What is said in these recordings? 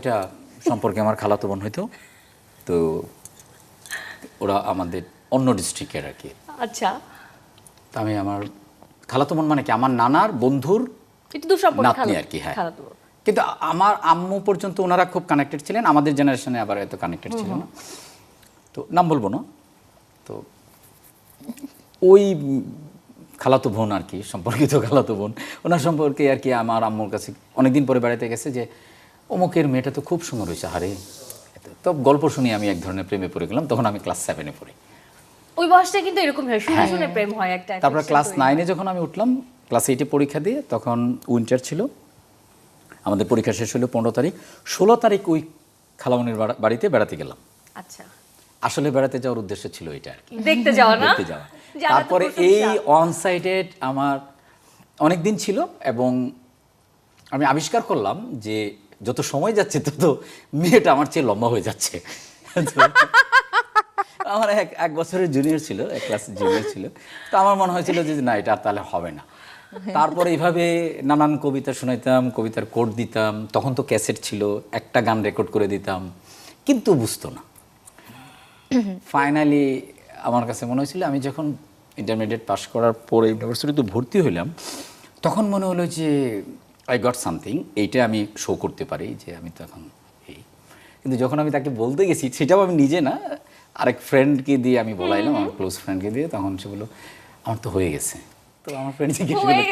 ওইটা সম্পর্কে আমার খালাতো বোন হইতো, তো ওরা আমাদের অন্য ডিস্ট্রিক্টের আর কি। আচ্ছা, তো আমি আমার খালাতো বোন মানে কি আমার নানার বন্ধুর একটু দূর সম্পর্ক নাতনি আর কি। হ্যাঁ, খালাতো বোন। কিন্তু আমার আম্মু পর্যন্ত ওনারা খুব কানেক্টেড ছিলেন, আমাদের জেনারেশনে আবার এত কানেক্টেড ছিল না। তো নাম বলবো না, তো ওই খালাতো বোন আর কি, সম্পর্কিত খালাতো বোন, ওনার সম্পর্কে আর কি আমার আম্মুর কাছে অনেকদিন পরে বেড়াতে গেছে যে অমুকের মেয়েটা তো খুব সুন্দর হয়েছে, হারে। তো গল্প শুনি আমি এক ধরনের প্রেমে পড়ে গেলাম, তখন আমি ক্লাস 7-এ পড়ি। ওই বয়সটা কিন্তু এরকম হয়, শুনে হ্যাঁ। শুনে প্রেম হয় একটা। তারপর attraction ক্লাস তৈরি 9-এ হয়। যখন আমি উঠলাম, ক্লাস 8-এ পরীক্ষা দিয়ে, তখন উইন্টার ছিল, আমাদের পরীক্ষা শেষ হলো 15 তারিখ। 16 তারিখ ওই খালামণির বাড়িতে বেড়াতে গেলাম। আচ্ছা, আসলে বেড়াতে যাওয়ার উদ্দেশ্য ছিল এটা আর কি, দেখতে যাওয়া না, দেখতে যাওয়া। জানা তো তারপরে প্রশংসা। এই অন সাইটেড আমার অনেক দিন ছিল, এবং আমি আবিষ্কার করলাম যে যত সময় যাচ্ছে তত মেয়েটা আমার চেয়ে লম্বা হয়ে যাচ্ছে। তো আমার এক বছরের জুনিয়র ছিল, এক ক্লাস জুনিয়র ছিল। তো আমার মনে হয়েছিল যে না, এটা আর তাহলে হবে না। তারপরে এইভাবে নানান কবিতা শোনাইতাম, কবিতার কোড দিতাম, তখন তো ক্যাসেট ছিল, একটা গান রেকর্ড করে দিতাম, কিন্তু বুঝতো না। ফাইনালি আমার কাছে মনে হয়েছিল, আমি যখন ইন্টারমিডিয়েট পাস করার পরে ইউনিভার্সিটিতে ভর্তি হইলাম, তখন মনে হলো যে আই গট সামথিং, এইটা আমি শো করতে পারি যে আমি তখন এই। কিন্তু যখন আমি তাকে বলতে গেছি, সেটাও আমি নিজে না, আরেক ফ্রেন্ডকে দিয়ে আমি বলাইলাম, আমার ক্লোজ ফ্রেন্ডকে দিয়ে, তখন সে বললো আমার তো হয়ে গেছে। তো আমার ফ্রেন্ড জিজ্ঞেস করলো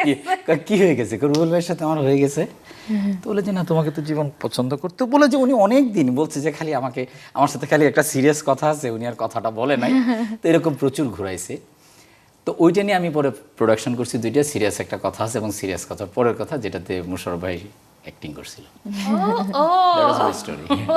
কি হয়ে গেছে, রুবেল ভাইয়ের সাথে আমার হয়ে গেছে। তো বলে যে না, তোমাকে তো জীবন পছন্দ করতে। বলে যে উনি অনেক দিন বলছে যে খালি আমাকে, আমার সাথে খালি একটা সিরিয়াস কথা আছে, উনি আর কথাটা বলে নাই। তো এরকম প্রচুর ঘুরাইছে। তো ওইটা নিয়ে আমি পরে প্রোডাকশন করছি দুইটা, সিরিয়াস একটা কথা আছে এবং সিরিয়াস কথার পরের কথা, যেটাতে মুশারফ ভাই অ্যাক্টিং করছিল। ও দ্যাট ওয়াজ মাই স্টোরি।